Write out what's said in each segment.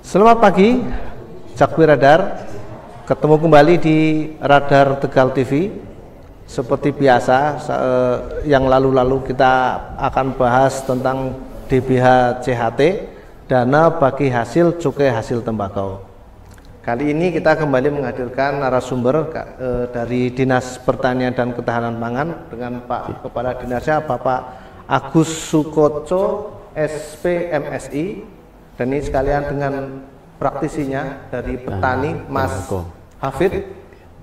Selamat pagi, Cakwi Radar. Ketemu kembali di Radar Tegal TV. Seperti biasa, yang lalu-lalu kita akan bahas tentang DBH CHT, dana bagi hasil cukai hasil tembakau. Kali ini kita kembali menghadirkan narasumber dari Dinas Pertanian dan Ketahanan Pangan dengan Pak Kepala Dinasnya, Bapak Agus Sukoco, SPMSI, dan ini sekalian dengan praktisinya dari petani, Mas Hafid.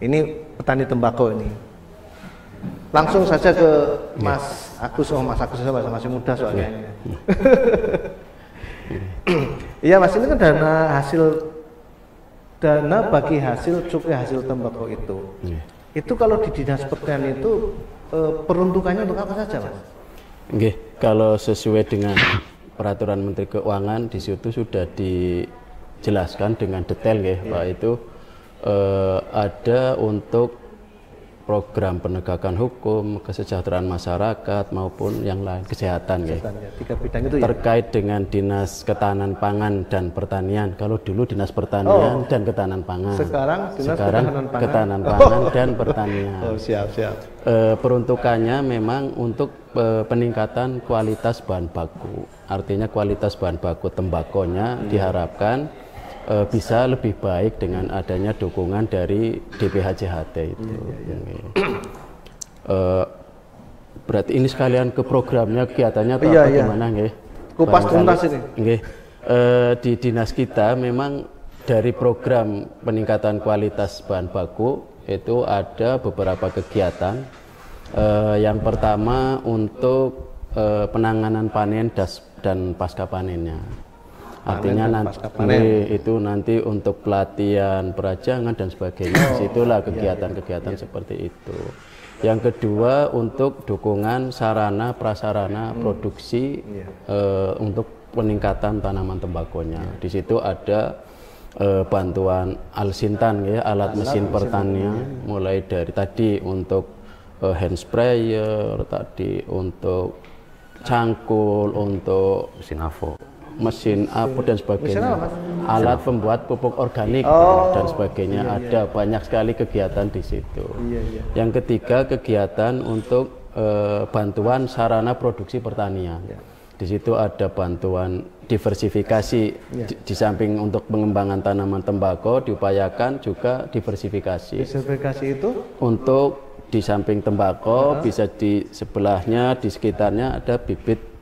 Ini petani tembakau ini. Langsung saja ke Mas Agus. Oh, Mas Agus masih muda soalnya. Iya Mas, ini kan dana bagi hasil cukai hasil tembakau itu. Itu kalau di Dinas Pertanian itu peruntukannya untuk apa saja, Mas? Oke, kalau sesuai dengan Peraturan Menteri Keuangan di situ sudah dijelaskan dengan detail ya, Pak. Itu ada untuk program penegakan hukum, kesejahteraan masyarakat maupun yang lain, kesehatan ya. Tiga bidang itu terkait dengan Dinas Ketahanan Pangan dan Pertanian. Kalau dulu Dinas Pertanian dan Ketahanan Pangan. Sekarang Ketahanan Pangan dan Pertanian. Oh, siap. Peruntukannya memang untuk peningkatan kualitas bahan baku. Artinya kualitas bahan baku tembakonya diharapkan bisa lebih baik dengan adanya dukungan dari DBH CHT itu. Berarti ini sekalian ke programnya, kegiatannya atau bagaimana nggih? Kupas tuntas ini. Nggih. Di dinas kita memang dari program peningkatan kualitas bahan baku itu ada beberapa kegiatan. Yang pertama untuk penanganan panen dan pasca panennya. Artinya nanti untuk pelatihan perajangan dan sebagainya. Situlah kegiatan-kegiatan seperti itu. Yang kedua untuk dukungan sarana prasarana produksi untuk peningkatan tanaman tembakonya. Di situ ada bantuan Alsintan ya, alat mesin pertanian, mulai dari tadi untuk hand sprayer, tadi untuk cangkul, untuk mesin apa dan sebagainya, alat pembuat pupuk organik dan sebagainya. Ada banyak sekali kegiatan di situ. Yang ketiga kegiatan untuk bantuan sarana produksi pertanian. Di situ ada bantuan diversifikasi. Di samping untuk pengembangan tanaman tembakau diupayakan juga diversifikasi. Diversifikasi itu untuk di samping tembakau bisa di sebelahnya, di sekitarnya ada bibit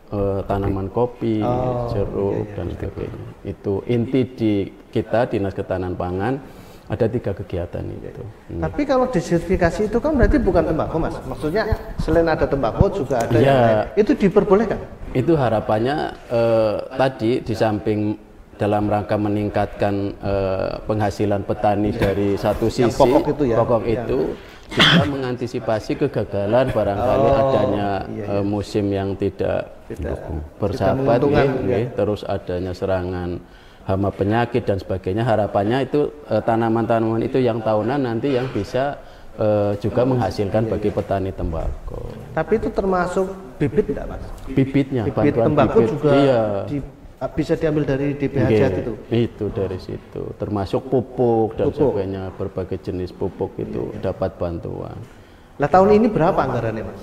tanaman kopi, jeruk dan sebagainya. Itu inti di kita Dinas Ketahanan Pangan, ada 3 kegiatan itu. Tapi kalau diversifikasi itu kan berarti bukan tembakau, Mas. Maksudnya selain ada tembakau juga ada itu diperbolehkan. Itu harapannya tadi di samping dalam rangka meningkatkan penghasilan petani dari satu sisi pokok itu juga mengantisipasi kegagalan barangkali adanya musim yang tidak bersahabat, terus adanya serangan hama penyakit dan sebagainya. Harapannya itu tanaman-tanaman itu yang tahunan nanti yang bisa juga menghasilkan bagi petani tembakau. Tapi itu termasuk bibit tidak, Mas? Bibitnya, bibit tembakau juga bisa diambil dari DBH itu? Itu dari situ, termasuk pupuk dan sebagainya, berbagai jenis pupuk itu dapat bantuan. Lah tahun ini berapa anggarannya, Mas?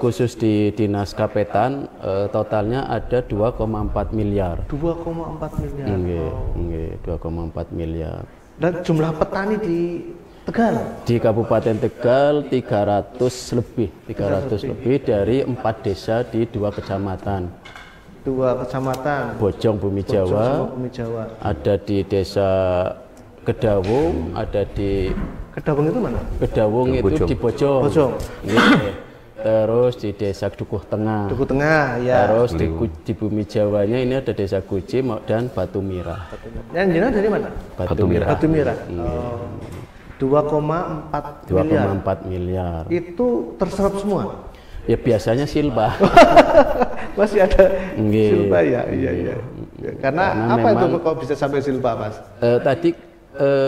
Khusus di Dinas Kapetan totalnya ada 2,4 miliar. 2,4 miliar. Nggih, 2,4 miliar. Dan jumlah petani di Tegal? Di Kabupaten Tegal 300 lebih dari 4 desa di 2 kecamatan. 2 kecamatan. Bojong Bumi Jawa. Ada di Desa Kedawung, ada di Kedawung itu mana? Kedawung itu di Bojong. Terus di Desa Dukuh Tengah. Ya. Terus di Bumi Jawanya ini ada Desa Guci dan Batu Mirah. Yang jelas dari mana? Batu Mirah. 2,4 miliar. Itu terserap semua? Ya biasanya silpa. Masih ada silpa ya. Karena apa itu kok bisa sampai silpa, Mas? Tadi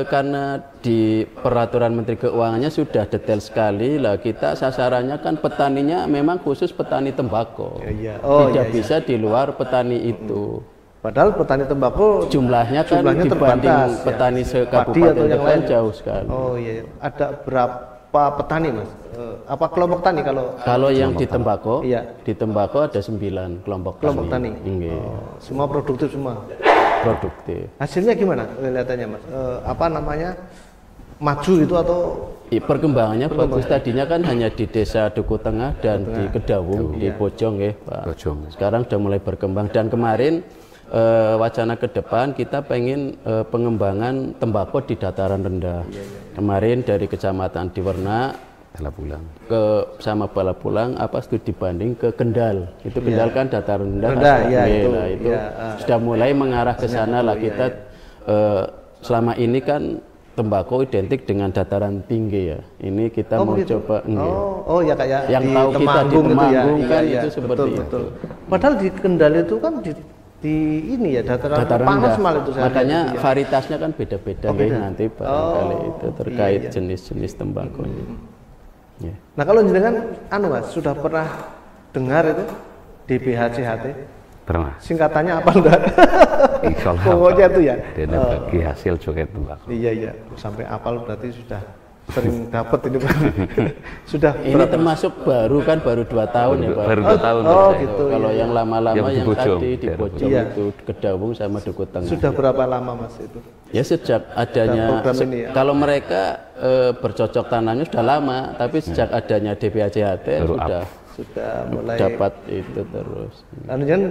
karena di Peraturan Menteri Keuangannya sudah detail sekali lah, kita sasarannya kan petaninya memang khusus petani tembakau. Tidak bisa di luar petani itu. Padahal petani tembakau jumlahnya kan dibanding terbatas, petani ya. sekabupaten yang Tegal lain jauh sekali. Oh iya, ada berapa petani Mas? Apa kelompok tani kalau yang di tembakau? Iya. Di tembakau ada 9 kelompok tani. Semua produktif semua. Produktif. Hasilnya gimana kelihatannya Mas? Apa namanya? Maju itu atau perkembangannya bagus. Tadinya kan hanya di Desa Duku Tengah dan di Kedawung, di Bojong ya Pak. Sekarang sudah mulai berkembang dan kemarin wacana ke depan kita pengen pengembangan tembakau di dataran rendah. Kemarin dari Kecamatan Diwerna ke sama Balapulang studi banding ke Kendal. Itu Kendal kan dataran rendah. Itu sudah mulai mengarah ke sana lah kita. Selama ini kan tembakau identik dengan dataran tinggi ya. Ini kita mau coba ya kayak yang tahu kita di Temanggung kan itu seperti itu. Padahal di Kendal itu kan di ini ya dataran panas malah itu. Makanya varietasnya kan beda-beda nanti barangkali itu terkait jenis-jenis tembakau. Nah kalau jenengan Mas sudah pernah dengar itu DBHCHT? Pernah. Singkatannya apa enggak? Pokoknya itu ya. Dan bagi hasil joget tembakau. Iya. Sampai apal berarti sudah sering dapat ini. Sudah. Ini termasuk baru 2 tahun ya Pak. Baru 2 tahun. Gitu. Kalau yang lama-lama yang tadi di Bojong itu Kedawung sama Duku Tengah. Sudah berapa lama Mas itu? Ya sejak adanya kalau mereka bercocok tanamnya sudah lama, tapi sejak adanya DBHCHT sudah mulai dapat itu terus. Lalu kan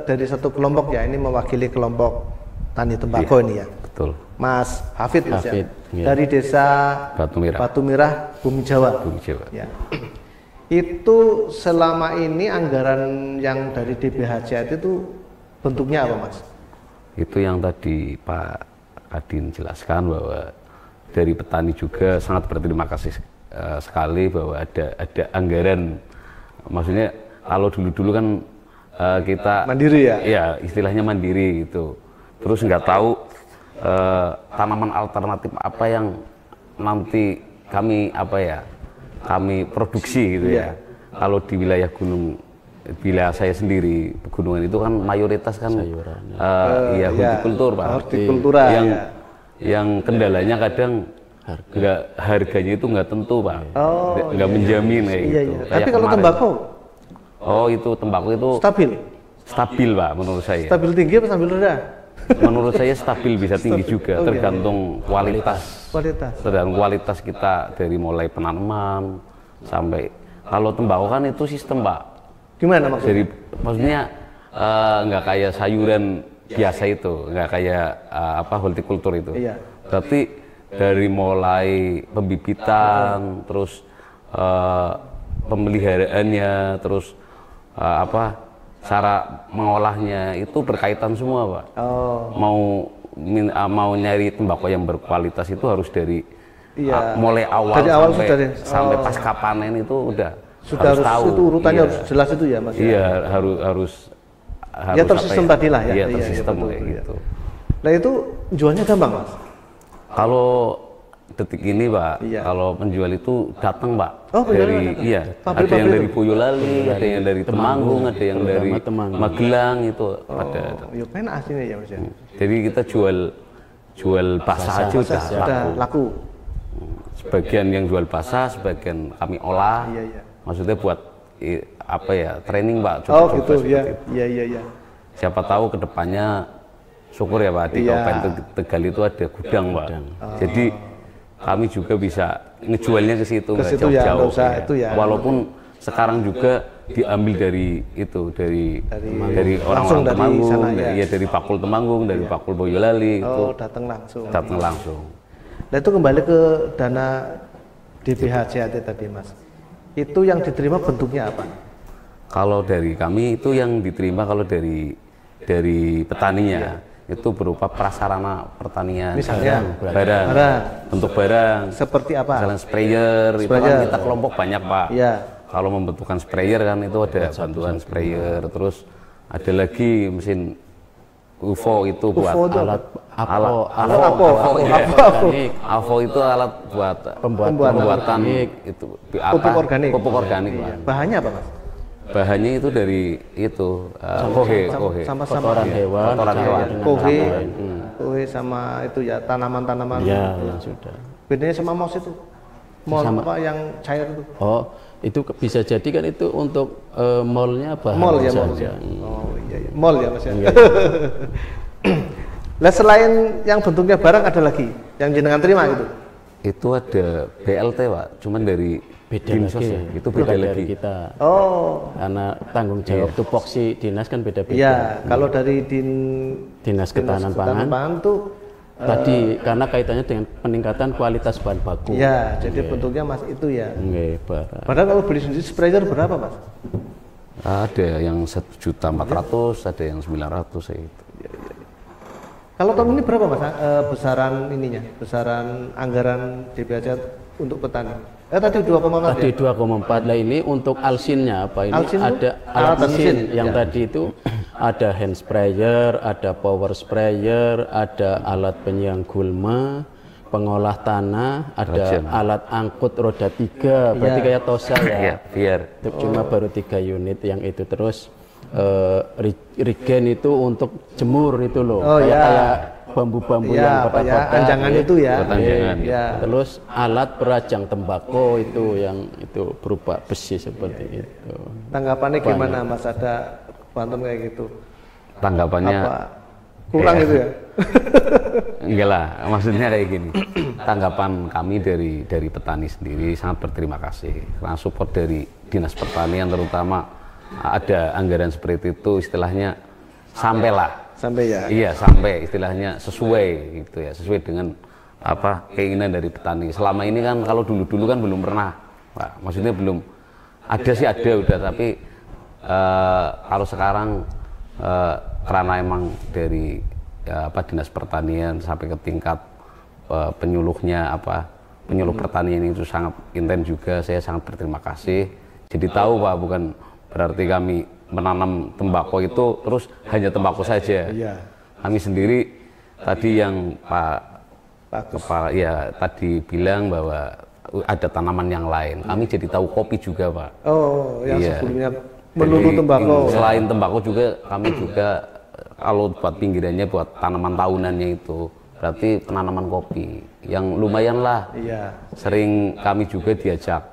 dari satu kelompok ya, ini mewakili kelompok tani tembakau ini ya. Betul. Mas Hafid ya. Ya. Dari desa Batu Mirah, Bumi Jawa. Ya. Itu selama ini anggaran yang dari DBHCHT itu bentuknya apa Mas? Itu yang tadi Pak Kadin jelaskan bahwa dari petani juga sangat berterima kasih sekali bahwa ada anggaran. Maksudnya kalau dulu kan kita mandiri ya? Iya, istilahnya mandiri gitu. Terus nggak tahu tanaman alternatif apa yang nanti kami produksi gitu ya. Kalau di wilayah wilayah saya sendiri pegunungan itu kan mayoritas kan hortikultur Pak. Hortikultura yang kendalanya kadang harganya itu nggak tentu Pak, nggak menjamin kayak gitu. Tapi kalau tembakau? Itu tembakau itu stabil Pak menurut saya. Stabil tinggi apa stabil rendah? Menurut saya stabil bisa tinggi juga, tergantung kualitas. Tergantung kualitas kita dari mulai penanaman sampai kalau tembakau kan itu sistem Pak. Gimana maksudnya? Maksudnya nggak kayak sayuran biasa itu, nggak kayak hortikultur itu. Berarti dari mulai pembibitan, terus pemeliharaannya, terus cara mengolahnya itu berkaitan semua Pak. Mau nyari tembakau yang berkualitas itu harus dari mulai awal sampai pasca panen itu harus tahu. Itu urutannya harus jelas itu ya Mas. Iya harus ya tersistem tadi lah ya. Iya tersistem kayak gitu. Nah itu jualnya gampang Mas? Kalau detik ini Pak, kalau penjual itu datang Pak, ada yang dari Boyolali, ada yang dari Temanggung, ada yang dari Magelang itu pada. Enak aslinya ya Mas ya. Jadi kita jual basah aja sudah laku. Sebagian yang jual basah, sebagian kami olah. Maksudnya buat training Pak. Gitu ya. Siapa tahu kedepannya syukur ya Pak di Kabupaten Tegal itu ada gudang Pak. Jadi kami juga bisa ngejualnya ke situ nggak jauh-jauh. Walaupun sekarang juga diambil dari orang-orang Temanggung, dari Pakul Temanggung, dari Pakul Boyolali itu. Datang langsung. Nah itu kembali ke dana DBHCHT tadi Mas. Itu yang diterima bentuknya apa? Kalau dari kami itu yang diterima kalau dari petaninya. Itu berupa prasarana pertanian, misalnya barang, bentuk barang seperti apa? Misalnya sprayer, itu kan kita kelompok banyak Pak. Kalau membutuhkan sprayer kan itu ada bantuan sprayer, terus ada lagi mesin UFO itu buat AVO itu alat buat pembuatan itu pupuk organik. Bahannya apa Mas? bahannya itu dari itu kohe sama kotoran hewan, kohe sama itu ya tanaman-tanaman ya, yang sudah. Bedanya sama mos itu apa yang cair itu? Oh, itu bisa jadi kan itu untuk molnya bahan mol ya, saja. Oh iya, mol ya Mas ya. Lah selain yang bentuknya barang ada lagi yang jenengan terima gitu? Itu ada BLT Pak, cuman dari beda lagi ya. Itu beda lagi kita. Oh, karena tanggung jawab tupoksi dinas kan beda-beda. Iya, kalau dari dinas ketahanan pangan tuh tadi karena kaitannya dengan peningkatan kualitas bahan baku. Iya, jadi bentuknya Mas itu ya. Nggih, barang. Padahal kalau beli sendiri sprayer berapa Mas? Ada yang 1.400.000, ada yang 900 itu. Kalau tahun ini berapa Mas besaran ininya? Besaran anggaran DBHC untuk petani? Tadi 2,4 tadi ya? 2,4 lah ini untuk alsinnya apa ini alsin ada alat mesin yang tadi itu ada hand sprayer, ada power sprayer, ada alat penyiang gulma, pengolah tanah, ada alat angkut roda 3 berarti kayak Tosa ya, cuma baru 3 unit yang itu terus regen itu untuk jemur itu loh kayak bambu-bambu yang kotak-kotak anjangan itu ya. Terus alat perajang tembakau itu yang itu berupa besi seperti itu. Tanggapannya gimana Mas ada bantuan kayak gitu? Tanggapannya kurang itu ya? Enggak lah, maksudnya kayak gini. Tanggapan kami dari petani sendiri sangat berterima kasih karena support dari Dinas Pertanian terutama ada anggaran seperti itu istilahnya sampailah. Sampai ya? Iya, sampai istilahnya sesuai gitu ya, sesuai dengan apa keinginan dari petani. Selama ini kan kalau dulu kan belum pernah, Pak. Maksudnya belum ada sih ada udah, tapi kalau sekarang karena emang dari Dinas Pertanian sampai ke tingkat penyuluhnya penyuluh pertanian itu sangat intens juga, saya sangat berterima kasih. Jadi tahu Pak, bukan berarti kami menanam tembakau itu terus hanya tembakau saja. Iya. Kami sendiri tadi yang Pak Kepala ya tadi bilang bahwa ada tanaman yang lain. Kami jadi tahu kopi juga Pak. Oh, yang sebelumnya melulu tembakau. Selain tembakau juga kami juga kalau buat pinggirannya buat tanaman tahunannya itu berarti penanaman kopi yang lumayan lah. Iya. Sering kami juga diajak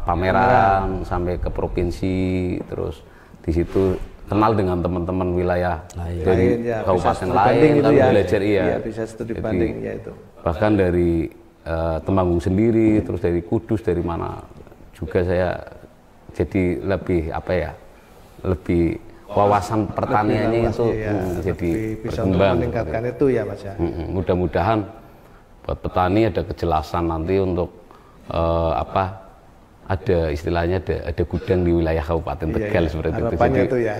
pameran sampai ke provinsi, terus di situ kenal dengan teman-teman wilayah dari kabupaten lain, kami belajar bisa studi banding ya itu. Bahkan dari Temanggung sendiri, terus dari Kudus, dari mana juga saya jadi lebih lebih wawasan pertaniannya itu jadi bisa berkembang. Meningkatkan itu ya Mas ya. Mudah-mudahan buat petani ada kejelasan nanti untuk ada istilahnya ada gudang di wilayah Kabupaten Tegal seperti itu. Harapannya itu ya.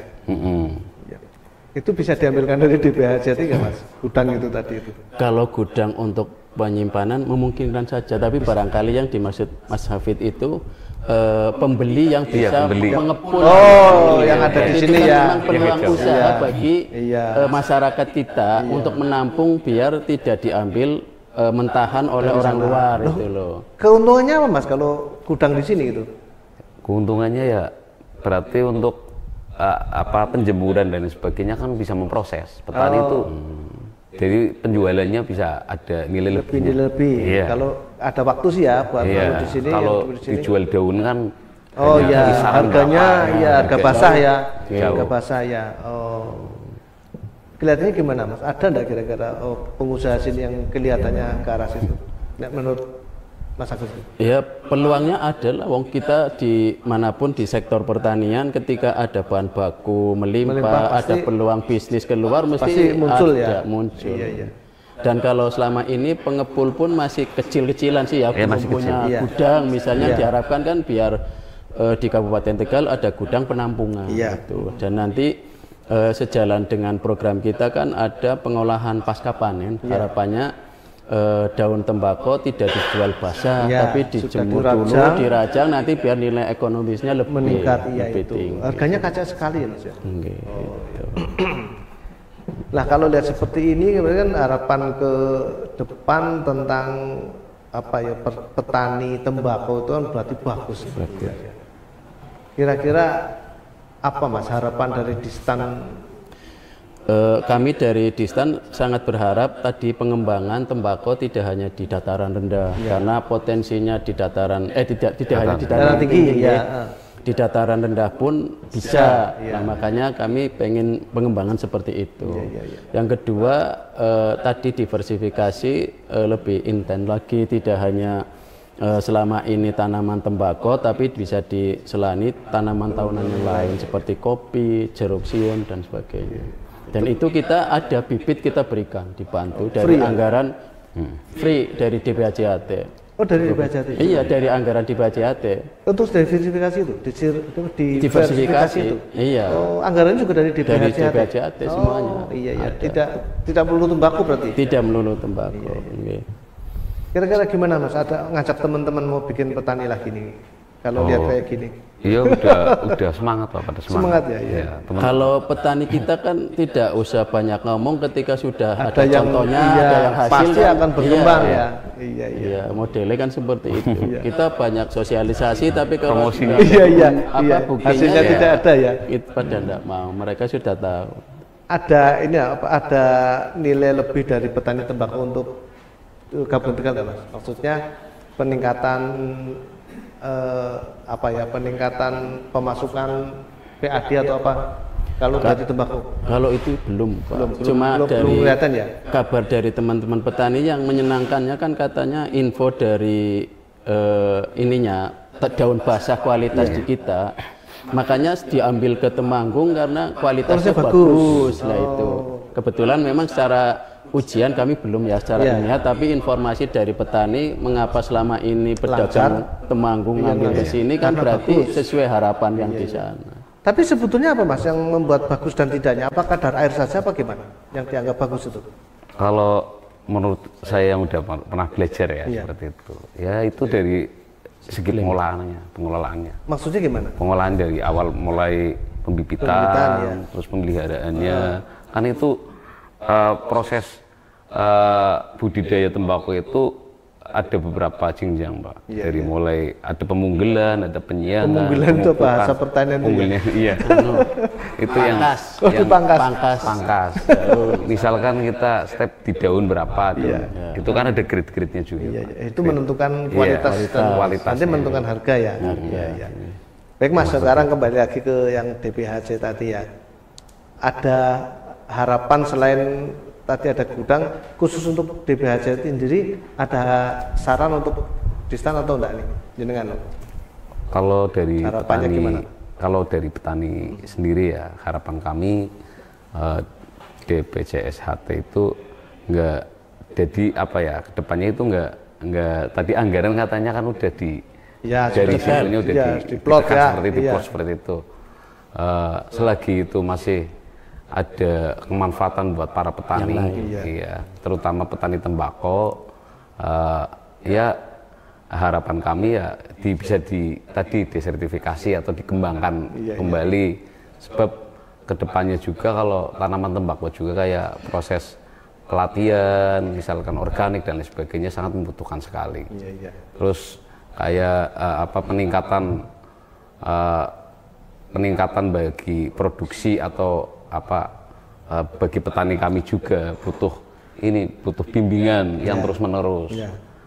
Itu bisa diambilkan dari DBHC nggak Mas? Gudang itu tadi itu. Kalau gudang untuk penyimpanan memungkinkan saja, tapi barangkali yang dimaksud Mas Hafid itu pembeli yang bisa mengepul. Yang ada di sini ya. Memang peluang usaha bagi masyarakat kita untuk menampung biar tidak diambil mentahan oleh orang luar itu loh. Keuntungannya apa Mas kalau gudang di sini itu? Keuntungannya ya berarti untuk penjemuran dan sebagainya kan bisa memproses. Petani itu jadi penjualannya bisa ada nilai lebih. Iya. Kalau ada waktu sih ya buat di sini. Kalau dijual daun kan harganya harga basah ya. Harga basah ya. Kelihatannya gimana Mas? Ada enggak kira-kira pengusaha sini yang kelihatannya ke arah situ? Menurut Mas Agus? Ya peluangnya ada lah. Wong kita di manapun di sektor pertanian ketika ada bahan baku melimpah ada peluang bisnis keluar mesti muncul muncul. Iya. Dan kalau selama ini pengepul pun masih kecil-kecilan sih ya, belum punya gudang misalnya diharapkan kan biar di Kabupaten Tegal ada gudang penampungan gitu. Dan nanti sejalan dengan program kita kan ada pengolahan pasca panen. Harapannya daun tembakau tidak dijual basah tapi dijemur dulu, dirajang nanti biar nilai ekonomisnya lebih meningkat. Lebih tinggi. Harganya kacau sekali ya Mas ya. Nah kalau lihat seperti ini kan harapan ke depan tentang petani tembakau itu kan berarti bagus. Kira-kira apa Mas harapan dari Distan? Kami dari Distan sangat berharap tadi pengembangan tembakau tidak hanya di dataran rendah, karena potensinya di dataran tidak hanya di dataran tinggi, di dataran rendah pun bisa. Nah, makanya kami pengen pengembangan seperti itu. Yang kedua tadi diversifikasi lebih intens lagi, tidak hanya selama ini tanaman tembakau, tapi bisa diselani tanaman tahunan yang lain seperti kopi, jeruk siun dan sebagainya. Dan itu kita ada bibit kita berikan, dibantu dari anggaran free dari DPHJAT. Oh, dari DPHJAT? Iya, dari anggaran DPHJAT. Untuk diversifikasi itu, diversifikasi itu. Iya. Oh, anggarannya juga dari DPHJAT. Dari DPHJAT semuanya. Oh, iya. Tidak melulu tembakau berarti? Tidak melulu tembakau. Iya. Kira-kira gimana Mas? Ada ngajak teman-teman mau bikin petani lagi nih? Kalau lihat kayak gini? Iya, udah semangat Pak, pada semangat. Semangat ya. Kalau petani kita kan tidak usah banyak ngomong, ketika sudah ada contohnya, ada yang hasil pasti kan, akan berkembang ya. Iya, modelnya kan seperti itu. Kita banyak sosialisasi, tapi kalau buktinya hasilnya tidak ada ya. Itu pada tidak mau, mereka sudah tahu. Ada ada nilai lebih dari petani tembakau untuk Kabupaten Tegal Mas? Maksudnya peningkatan peningkatan pemasukan PAD atau apa kalau dari tembakau? Kalau itu belum Pak. Cuma dari kabar dari teman-teman petani yang menyenangkannya kan katanya info dari daun basah kualitas di kita, makanya diambil ke Temanggung karena kualitasnya bagus. Nah itu kebetulan memang secara ujian kami belum secara ilmiah, tapi informasi dari petani mengapa selama ini pedagang Temanggung ngambil ke sini kan berarti sesuai harapan yang di sana. Tapi sebetulnya apa Mas yang membuat bagus dan tidaknya? Apa kadar air saja apa gimana yang dianggap bagus itu? Kalau menurut saya yang udah pernah belajar seperti itu. Ya itu dari segi pengelolaannya. Maksudnya gimana? Pengolahan dari awal mulai pembibitan terus pemeliharaannya. Kan itu proses budidaya tembakau itu ada beberapa jenjang Pak. Dari mulai ada pemunggelan, ada penyiangan. Pemunggelan itu bahasa pertanian iya. Itu yang pangkas. Misalkan kita step di daun berapa itu kan ada grade-grade-nya juga. Itu menentukan kualitas nanti menentukan harga ya. Baik Mas, sekarang kembali lagi ke yang DPHJ tadi ya. Ada harapan selain tadi ada gudang khusus untuk DPHJ sendiri, ada saran untuk Distan atau enggak nih jenengan? Kalau dari petani sendiri ya harapan kami DPJSHT itu enggak jadi kedepannya itu enggak tadi anggaran katanya kan udah dari situnya udah diplot seperti itu. Selagi itu masih ada kemanfaatan buat para petani, terutama petani tembakau, harapan kami bisa disertifikasi atau dikembangkan kembali, sebab kedepannya juga kalau tanaman tembakau juga kayak proses pelatihan, misalkan organik dan lain sebagainya sangat membutuhkan sekali. Terus kayak peningkatan bagi produksi atau bagi petani kami juga butuh bimbingan yang terus menerus.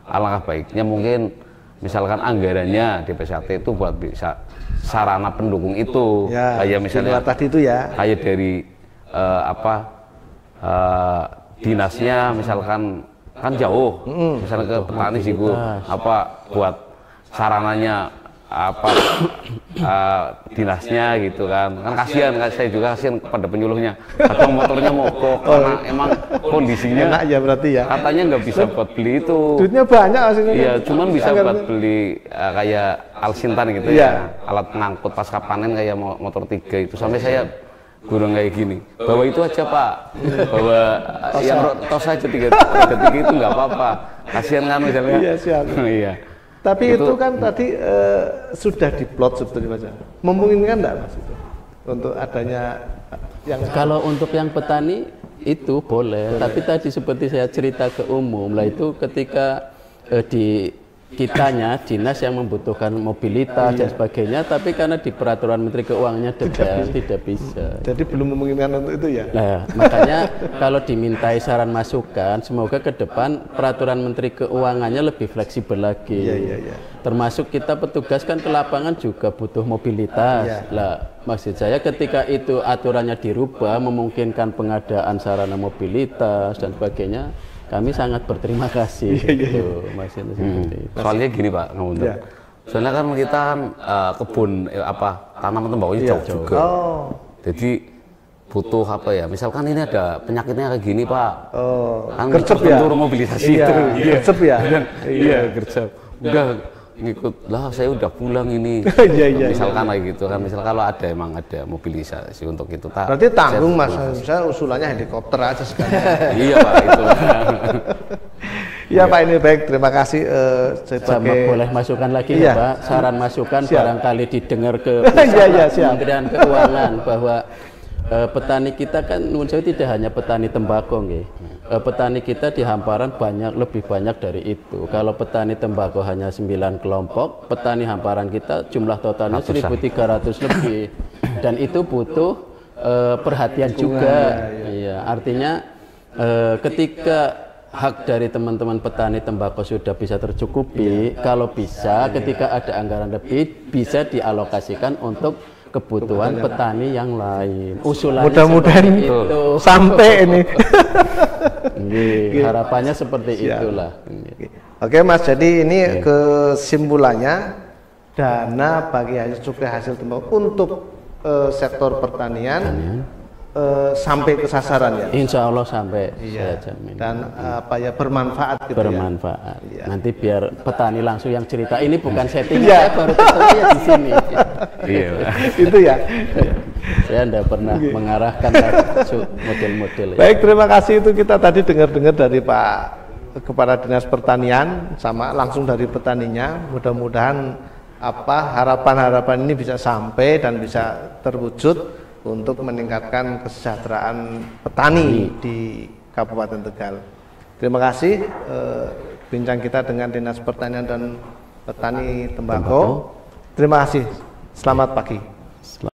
Alangkah baiknya mungkin misalkan anggarannya DPHJAT itu buat bisa sarana pendukung itu, kayak misalnya tadi itu kayak dari dinasnya misalkan kan jauh, misalnya ke petani sih buat sarananya dinasnya gitu kan kasihan, saya juga kasihan kepada penyuluhnya, kadang motornya mogok karena emang kondisinya enak ya berarti ya, katanya nggak bisa buat beli itu, duitnya banyak aslinya. Iya, cuman bisa buat beli kayak alsintan gitu alat pengangkut pasca panen kayak motor 3 itu, sampai saya kurang kayak gini, bawa itu aja Pak, bawa yang tos aja 3 itu nggak apa-apa, kasihan kan misalnya. Iya, siap. Iya. Tapi itu kan tadi sudah diplot sebetulnya Mas. Memungkinkan enggak Mas itu untuk adanya yang kalau untuk yang petani itu boleh. Tapi tadi seperti saya cerita ke umum lah, itu ketika di kitanya dinas yang membutuhkan mobilitas dan sebagainya, tapi karena di peraturan Menteri Keuangannya tidak bisa. Jadi belum memungkinkan untuk itu ya. Nah, makanya kalau dimintai saran masukan, semoga ke depan peraturan Menteri Keuangannya lebih fleksibel lagi. Termasuk kita petugas kan ke lapangan juga butuh mobilitas. Lah, maksud saya ketika itu aturannya dirubah memungkinkan pengadaan sarana mobilitas dan sebagainya, kami sangat berterima kasih. Maksudnya seperti itu. Soalnya gini Pak, soalnya kan kita kebun tanaman tembakaunya jauh juga. Jadi butuh apa ya? Misalkan ini ada penyakitnya kayak gini Pak. Kan gercep ya. Mobilisasi itu. Gercep ya. Iya gercep. Udah ngikut lah, saya udah pulang ini. Misalkan kayak gitu kan. Misal kalau emang ada mobilisasi untuk itu. Berarti tanggung Mas. Saya usulannya helikopter aja sekalian. Iya Pak, itu. Iya Pak, ini baik, terima kasih. Sama boleh masukan lagi ya Pak, saran masukan barangkali didengar ke Kementerian Keuangan bahwa petani kita kan tidak hanya petani tembakau petani kita di hamparan lebih banyak dari itu. Kalau petani tembakau hanya 9 kelompok, petani hamparan kita jumlah totalnya 1.300 lebih, dan itu butuh perhatian juga. Iya, artinya ketika hak dari teman-teman petani tembakau sudah bisa tercukupi, kalau bisa ketika ada anggaran lebih bisa dialokasikan untuk kebutuhan petani yang lain. Usulannya mudah-mudahan itu sampai ini. Harapannya seperti itulah. Oke Mas, jadi ini kesimpulannya, dana bagi hasil cukai hasil tembakau untuk sektor pertanian sampai ke sasaran ya. Insya Allah sampai, saya jamin. Dan bermanfaat gitu. Bermanfaat. Nanti biar petani langsung yang cerita. Ini bukan setting, saya baru ketemu ya di sini. Itu ya. Saya tidak pernah mengarahkan model-model. Baik, terima kasih. Itu kita tadi dengar-dengar dari Pak Kepala Dinas Pertanian sama langsung dari petaninya. Mudah-mudahan harapan-harapan ini bisa sampai dan bisa terwujud untuk meningkatkan kesejahteraan petani di Kabupaten Tegal. Terima kasih bincang kita dengan Dinas Pertanian dan Petani Tembakau. Terima kasih. Selamat pagi.